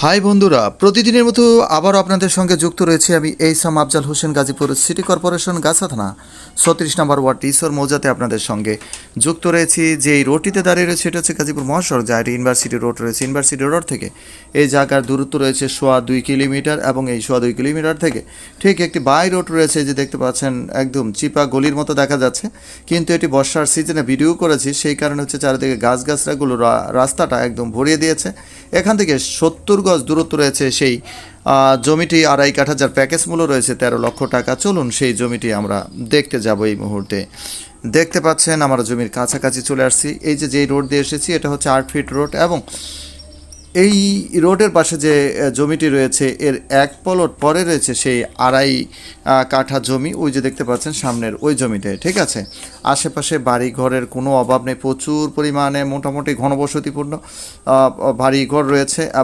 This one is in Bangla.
হাই বন্ধুরা, প্রতিদিনের মতো আবারও আপনাদের সঙ্গে যুক্ত রয়েছে আমি এইসাম আফজাল হোসেন, গাজীপুর সিটি কর্পোরেশন গাছা থানা 36 নম্বর ওয়ার্ড ঈশ্বর মৌজাতে আপনাদের সঙ্গে যুক্ত রয়েছি। যে এই রোডটিতে দাঁড়িয়ে রয়েছে এটা হচ্ছে গাজীপুর মহাসড়ক, যা এটি ইউনিভার্সিটি রোড রয়েছে। ইউনিভার্সিটি রোড থেকে এই জায়গার দূরত্ব রয়েছে 2.25 কিলোমিটার এবং এই 2.25 কিলোমিটার থেকে ঠিক একটি বাই রোড রয়েছে, যে দেখতে পাচ্ছেন একদম চিপা গলির মতো দেখা যাচ্ছে, কিন্তু এটি বর্ষার সিজনে ভিডিও করেছি, সেই কারণে হচ্ছে চারিদিকে গাছগাছরাগুলো রাস্তাটা একদম ভরিয়ে দিয়েছে। এখান থেকে 70 গজ দূরত্ব রয়েছে সেই জমিটি, 2.5 কাঠা, যার প্যাকেজ মূল্য রয়েছে 13 লক্ষ টাকা। চলুন সেই জমিটি আমরা দেখতে যাব এই মুহূর্তে। দেখতে পাচ্ছেন আমরা জমির কাছাকাছি চলে আসছি। এই যে যেই রোড দিয়ে এসেছি এটা হচ্ছে 8 ফিট রোড, এবং এই রোডের পাশে যে জমিটি রয়েছে এর এক পলট পরে রয়েছে সেই 2.5 কাঠা জমি, ওই যে দেখতে পাচ্ছেন সামনের ওই জমিটায়। ঠিক আছে, আশেপাশে বাড়ি ঘরের কোনো অভাব নেই, প্রচুর পরিমাণে মোটামুটি ঘনবসতিপূর্ণ বাড়ি ঘর রয়েছে।